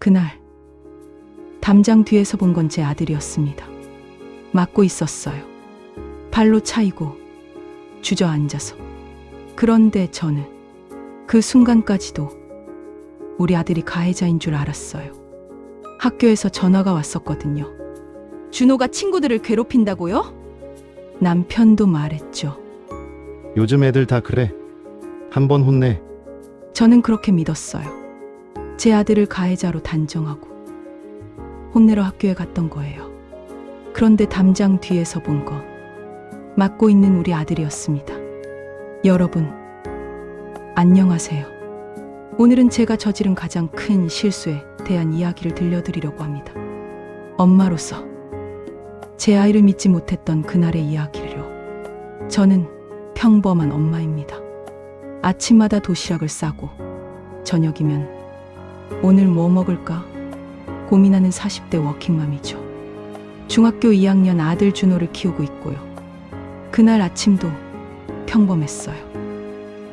그날 담장 뒤에서 본 건 제 아들이었습니다. 맞고 있었어요. 발로 차이고 주저앉아서. 그런데 저는 그 순간까지도 우리 아들이 가해자인 줄 알았어요. 학교에서 전화가 왔었거든요. 준호가 친구들을 괴롭힌다고요? 남편도 말했죠. 요즘 애들 다 그래. 한번 혼내. 저는 그렇게 믿었어요. 제 아들을 가해자로 단정하고 혼내러 학교에 갔던 거예요. 그런데 담장 뒤에서 본 거, 맞고 있는 우리 아들이었습니다. 여러분, 안녕하세요. 오늘은 제가 저지른 가장 큰 실수에 대한 이야기를 들려드리려고 합니다. 엄마로서 제 아이를 믿지 못했던 그날의 이야기를요. 저는 평범한 엄마입니다. 아침마다 도시락을 싸고 저녁이면 오늘 뭐 먹을까 고민하는 40대 워킹맘이죠. 중학교 2학년 아들 준호를 키우고 있고요. 그날 아침도 평범했어요.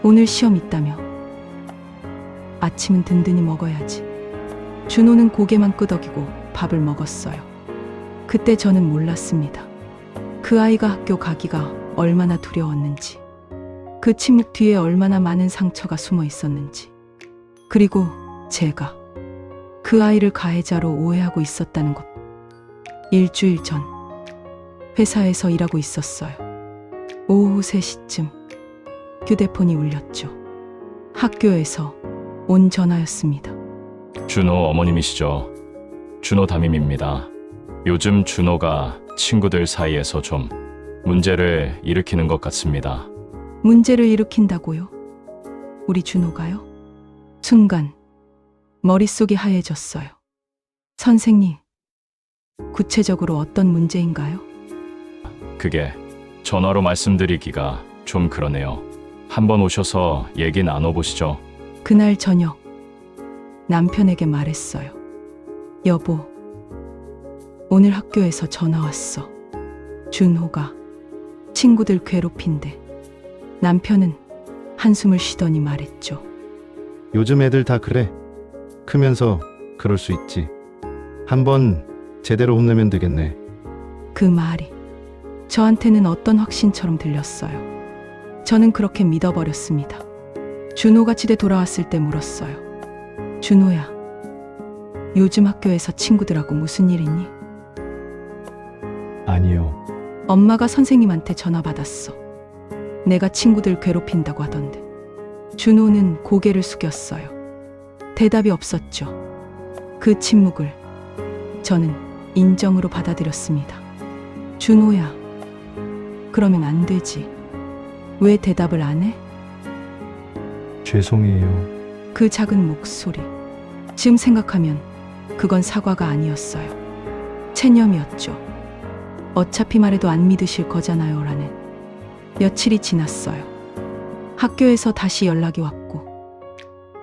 오늘 시험 있다며 아침은 든든히 먹어야지. 준호는 고개만 끄덕이고 밥을 먹었어요. 그때 저는 몰랐습니다. 그 아이가 학교 가기가 얼마나 두려웠는지, 그 침묵 뒤에 얼마나 많은 상처가 숨어 있었는지, 그리고 제가 그 아이를 가해자로 오해하고 있었다는 것. 일주일 전 회사에서 일하고 있었어요. 오후 3시쯤 휴대폰이 울렸죠. 학교에서 온 전화였습니다. 준호 어머님이시죠? 준호 담임입니다. 요즘 준호가 친구들 사이에서 좀 문제를 일으키는 것 같습니다. 문제를 일으킨다고요? 우리 준호가요? 순간 머릿속이 하얘졌어요. 선생님, 구체적으로 어떤 문제인가요? 그게 전화로 말씀드리기가 좀 그러네요. 한번 오셔서 얘기 나눠보시죠. 그날 저녁 남편에게 말했어요. 여보, 오늘 학교에서 전화 왔어. 준호가 친구들 괴롭힌대. 남편은 한숨을 쉬더니 말했죠. 요즘 애들 다 그래. 크면서 그럴 수 있지. 한번 제대로 혼내면 되겠네. 그 말이 저한테는 어떤 확신처럼 들렸어요. 저는 그렇게 믿어버렸습니다. 준호가 집에 돌아왔을 때 물었어요. 준호야, 요즘 학교에서 친구들하고 무슨 일 있니? 아니요. 엄마가 선생님한테 전화 받았어. 내가 친구들 괴롭힌다고 하던데. 준호는 고개를 숙였어요. 대답이 없었죠. 그 침묵을 저는 인정으로 받아들였습니다. 준호야, 그러면 안 되지. 왜 대답을 안 해? 죄송해요. 그 작은 목소리. 지금 생각하면 그건 사과가 아니었어요. 체념이었죠. 어차피 말해도 안 믿으실 거잖아요 라는. 며칠이 지났어요. 학교에서 다시 연락이 왔고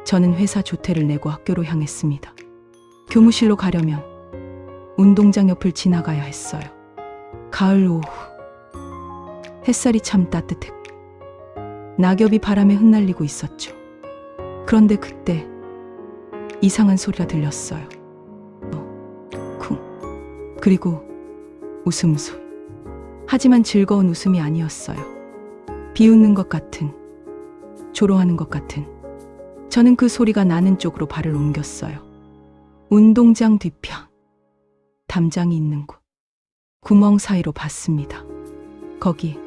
저는 회사 조퇴를 내고 학교로 향했습니다. 교무실로 가려면 운동장 옆을 지나가야 했어요. 가을 오후 햇살이 참 따뜻했고 낙엽이 바람에 흩날리고 있었죠. 그런데 그때 이상한 소리가 들렸어요. 쿵. 그리고 웃음소리. 하지만 즐거운 웃음이 아니었어요. 비웃는 것 같은, 조롱하는 것 같은. 저는 그 소리가 나는 쪽으로 발을 옮겼어요. 운동장 뒤편, 담장이 있는 곳. 구멍 사이로 봤습니다. 거기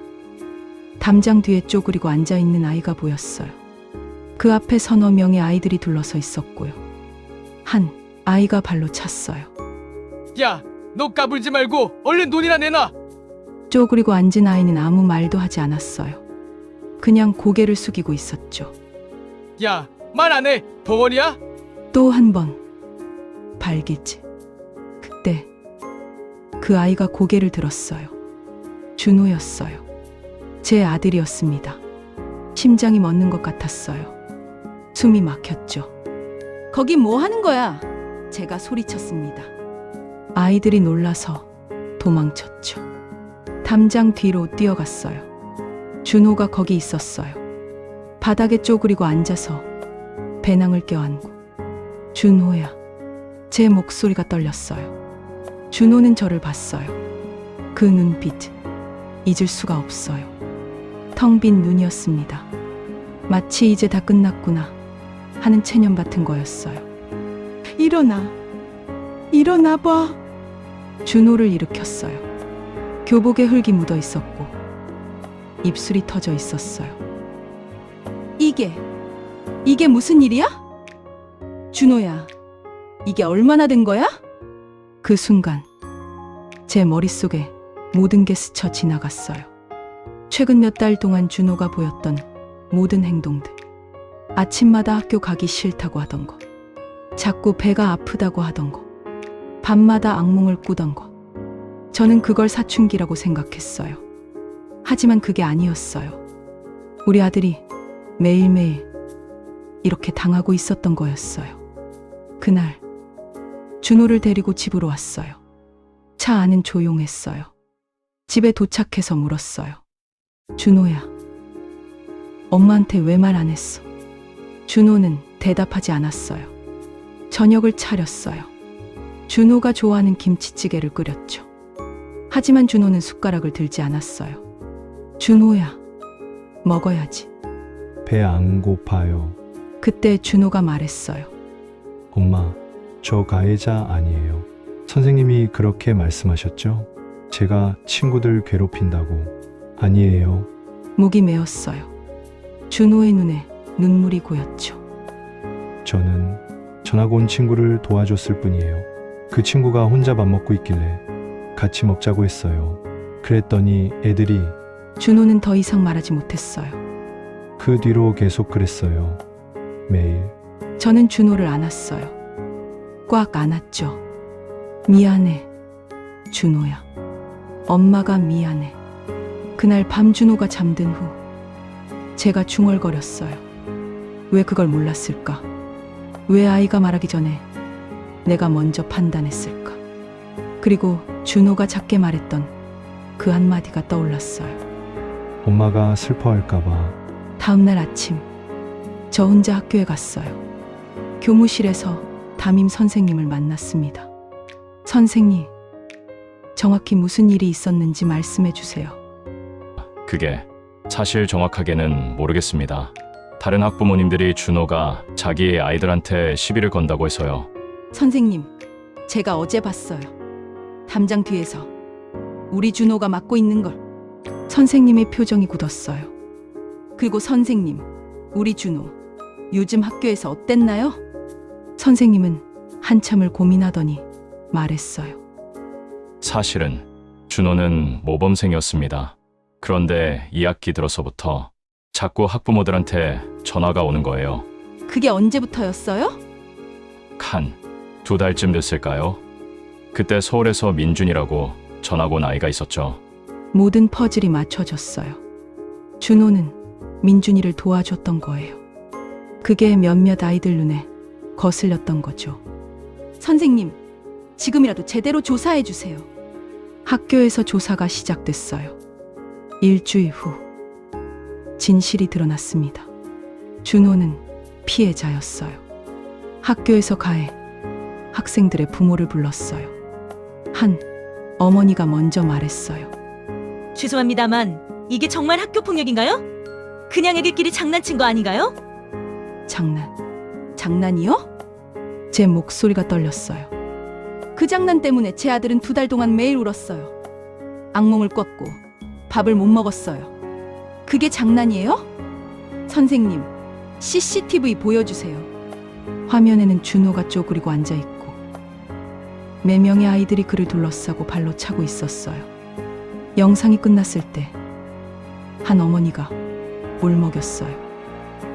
담장 뒤에 쪼그리고 앉아있는 아이가 보였어요. 그 앞에 서너 명의 아이들이 둘러서 있었고요. 한 아이가 발로 찼어요. 야, 너 까불지 말고 얼른 돈이나 내놔. 쪼그리고 앉은 아이는 아무 말도 하지 않았어요. 그냥 고개를 숙이고 있었죠. 야, 말 안 해. 덩어리야? 또 한 번 발기질. 그때 그 아이가 고개를 들었어요. 준호였어요. 제 아들이었습니다. 심장이 멎는 것 같았어요. 숨이 막혔죠. 거기 뭐 하는 거야? 제가 소리쳤습니다. 아이들이 놀라서 도망쳤죠. 담장 뒤로 뛰어갔어요. 준호가 거기 있었어요. 바닥에 쪼그리고 앉아서 배낭을 껴안고. 준호야, 제 목소리가 떨렸어요. 준호는 저를 봤어요. 그 눈빛, 잊을 수가 없어요. 텅 빈 눈이었습니다. 마치 이제 다 끝났구나 하는 체념 같은 거였어요. 일어나 봐. 준호를 일으켰어요. 교복에 흙이 묻어 있었고 입술이 터져 있었어요. 이게 무슨 일이야? 준호야, 이게 얼마나 된 거야? 그 순간 제 머릿속에 모든 게 스쳐 지나갔어요. 최근 몇 달 동안 준호가 보였던 모든 행동들. 아침마다 학교 가기 싫다고 하던 거, 자꾸 배가 아프다고 하던 거, 밤마다 악몽을 꾸던 거. 저는 그걸 사춘기라고 생각했어요. 하지만 그게 아니었어요. 우리 아들이 매일매일 이렇게 당하고 있었던 거였어요. 그날 준호를 데리고 집으로 왔어요. 차 안은 조용했어요. 집에 도착해서 물었어요. 준호야, 엄마한테 왜 말 안 했어? 준호는 대답하지 않았어요. 저녁을 차렸어요. 준호가 좋아하는 김치찌개를 끓였죠. 하지만 준호는 숟가락을 들지 않았어요. 준호야, 먹어야지. 배 안 고파요. 그때 준호가 말했어요. 엄마, 저 가해자 아니에요. 선생님이 그렇게 말씀하셨죠? 제가 친구들 괴롭힌다고. 아니에요. 목이 메었어요. 준호의 눈에 눈물이 고였죠. 저는 전학 온 친구를 도와줬을 뿐이에요. 그 친구가 혼자 밥 먹고 있길래 같이 먹자고 했어요. 그랬더니 애들이 준호는 더 이상 말하지 못했어요. 그 뒤로 계속 그랬어요. 매일. 저는 준호를 안았어요. 꽉 안았죠. 미안해, 준호야. 엄마가 미안해. 그날 밤 준호가 잠든 후 제가 중얼거렸어요. 왜 그걸 몰랐을까? 왜 아이가 말하기 전에 내가 먼저 판단했을까? 그리고 준호가 작게 말했던 그 한마디가 떠올랐어요. 엄마가 슬퍼할까봐. 다음 날 아침 저 혼자 학교에 갔어요. 교무실에서 담임 선생님을 만났습니다. 선생님, 정확히 무슨 일이 있었는지 말씀해 주세요. 그게 사실 정확하게는 모르겠습니다. 다른 학부모님들이 준호가 자기의 아이들한테 시비를 건다고 해서요. 선생님, 제가 어제 봤어요. 담장 뒤에서 우리 준호가 맡고 있는 걸. 선생님의 표정이 굳었어요. 그리고 선생님, 우리 준호 요즘 학교에서 어땠나요? 선생님은 한참을 고민하더니 말했어요. 사실은 준호는 모범생이었습니다. 그런데 2학기 들어서부터 자꾸 학부모들한테 전화가 오는 거예요. 그게 언제부터였어요? 한 2달쯤 됐을까요? 그때 서울에서 민준이라고 전학 온 아이가 있었죠. 모든 퍼즐이 맞춰졌어요. 준호는 민준이를 도와줬던 거예요. 그게 몇몇 아이들 눈에 거슬렸던 거죠. 선생님, 지금이라도 제대로 조사해 주세요. 학교에서 조사가 시작됐어요. 일주일 후 진실이 드러났습니다. 준호는 피해자였어요. 학교에서 가해 학생들의 부모를 불렀어요. 한 어머니가 먼저 말했어요. 죄송합니다만 이게 정말 학교 폭력인가요? 그냥 애들끼리 장난친 거 아닌가요? 장난이요? 제 목소리가 떨렸어요. 그 장난 때문에 제 아들은 2달 동안 매일 울었어요. 악몽을 꿨고 밥을 못 먹었어요. 그게 장난이에요? 선생님, CCTV 보여주세요. 화면에는 준호가 쪼그리고 앉아있고 4명의 아이들이 그를 둘러싸고 발로 차고 있었어요. 영상이 끝났을 때 한 어머니가 울먹였어요.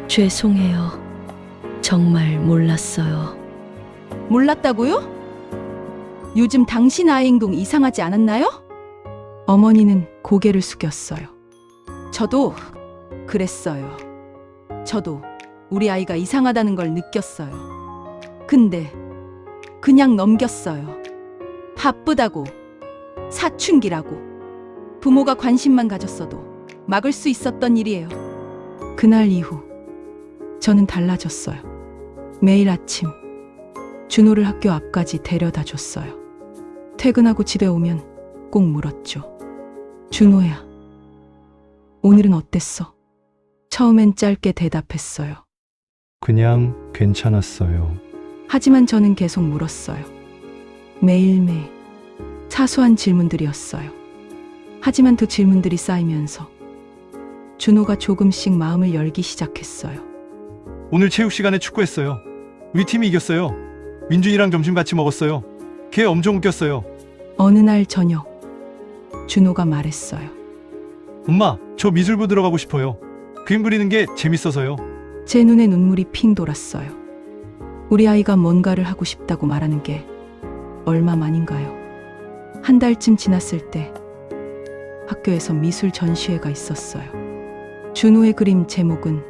죄송해요. 정말 몰랐어요. 몰랐다고요? 요즘 당신 아이 행동 이상하지 않았나요? 어머니는 고개를 숙였어요. 저도 그랬어요. 저도 우리 아이가 이상하다는 걸 느꼈어요. 근데 그냥 넘겼어요. 바쁘다고, 사춘기라고. 부모가 관심만 가졌어도 막을 수 있었던 일이에요. 그날 이후 저는 달라졌어요. 매일 아침 준호를 학교 앞까지 데려다 줬어요. 퇴근하고 집에 오면 꼭 물었죠. 준호야, 오늘은 어땠어? 처음엔 짧게 대답했어요. 그냥 괜찮았어요. 하지만 저는 계속 물었어요. 매일매일 사소한 질문들이었어요. 하지만 그 질문들이 쌓이면서 준호가 조금씩 마음을 열기 시작했어요. 오늘 체육 시간에 축구했어요. 우리 팀이 이겼어요. 민준이랑 점심 같이 먹었어요. 걔 엄청 웃겼어요. 어느 날 저녁, 준호가 말했어요. 엄마, 저 미술부 들어가고 싶어요. 그림 그리는 게 재밌어서요. 제 눈에 눈물이 핑 돌았어요. 우리 아이가 뭔가를 하고 싶다고 말하는 게 얼마만인가요? 한 달쯤 지났을 때 학교에서 미술 전시회가 있었어요. 준호의 그림 제목은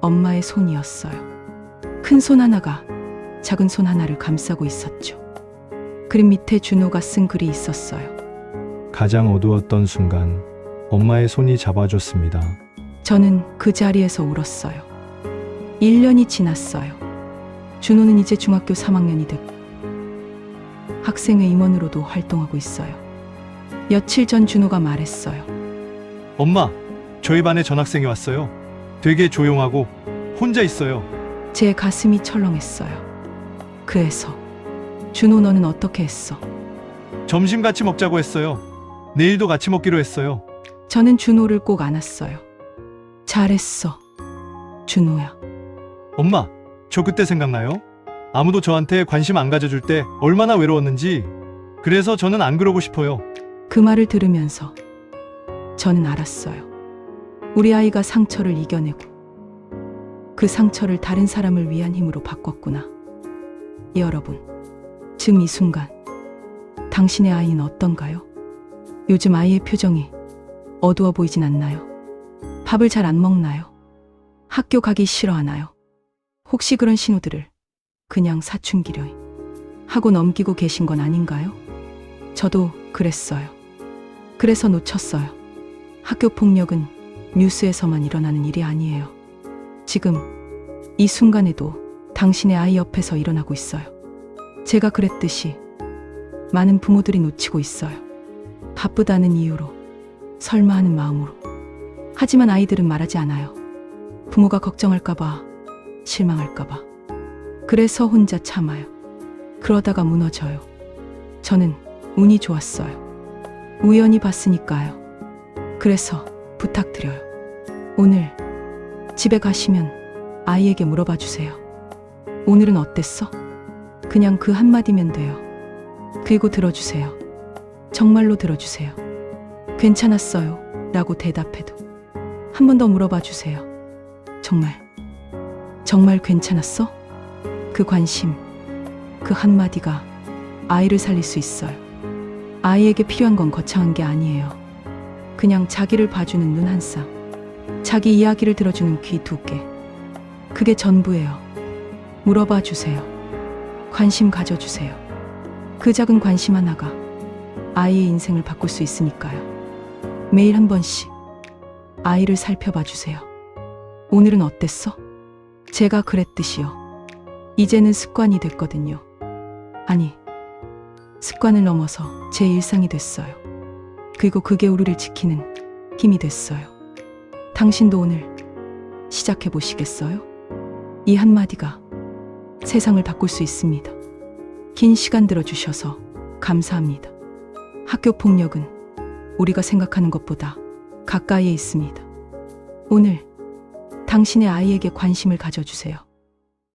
엄마의 손이었어요. 큰 손 하나가 작은 손 하나를 감싸고 있었죠. 그림 밑에 준호가 쓴 글이 있었어요. 가장 어두웠던 순간 엄마의 손이 잡아줬습니다. 저는 그 자리에서 울었어요. 1년이 지났어요. 준호는 이제 중학교 3학년이 됐고 학생회 임원으로도 활동하고 있어요. 며칠 전 준호가 말했어요. 엄마, 저희 반에 전학생이 왔어요. 되게 조용하고 혼자 있어요. 제 가슴이 철렁했어요. 그래서 준호, 너는 어떻게 했어? 점심 같이 먹자고 했어요. 내일도 같이 먹기로 했어요. 저는 준호를 꼭 안았어요. 잘했어, 준호야. 엄마, 저 그때 생각나요? 아무도 저한테 관심 안 가져줄 때 얼마나 외로웠는지. 그래서 저는 안 그러고 싶어요. 그 말을 들으면서 저는 알았어요. 우리 아이가 상처를 이겨내고 그 상처를 다른 사람을 위한 힘으로 바꿨구나. 여러분, 지금 이 순간 당신의 아이는 어떤가요? 요즘 아이의 표정이 어두워 보이진 않나요? 밥을 잘 안 먹나요? 학교 가기 싫어하나요? 혹시 그런 신호들을 그냥 사춘기려 하고 넘기고 계신 건 아닌가요? 저도 그랬어요. 그래서 놓쳤어요. 학교 폭력은 뉴스에서만 일어나는 일이 아니에요. 지금 이 순간에도 당신의 아이 옆에서 일어나고 있어요. 제가 그랬듯이 많은 부모들이 놓치고 있어요. 바쁘다는 이유로, 설마 하는 마음으로. 하지만 아이들은 말하지 않아요. 부모가 걱정할까봐, 실망할까봐. 그래서 혼자 참아요. 그러다가 무너져요. 저는 운이 좋았어요. 우연히 봤으니까요. 그래서 부탁드려요. 오늘 집에 가시면 아이에게 물어봐 주세요. 오늘은 어땠어? 그냥 그 한마디면 돼요. 그리고 들어주세요. 정말로 들어주세요. 괜찮았어요 라고 대답해도 한 번 더 물어봐 주세요. 정말 괜찮았어? 그 관심, 그 한마디가 아이를 살릴 수 있어요. 아이에게 필요한 건 거창한 게 아니에요. 그냥 자기를 봐주는 눈 한 쌍, 자기 이야기를 들어주는 귀 2개. 그게 전부예요. 물어봐 주세요. 관심 가져주세요. 그 작은 관심 하나가 아이의 인생을 바꿀 수 있으니까요. 매일 한 번씩 아이를 살펴봐 주세요. 오늘은 어땠어? 제가 그랬듯이요. 이제는 습관이 됐거든요. 아니, 습관을 넘어서 제 일상이 됐어요. 그리고 그게 우리를 지키는 힘이 됐어요. 당신도 오늘 시작해 보시겠어요? 이 한마디가 세상을 바꿀 수 있습니다. 긴 시간 들어주셔서 감사합니다. 학교 폭력은 우리가 생각하는 것보다 가까이에 있습니다. 오늘 당신의 아이에게 관심을 가져주세요.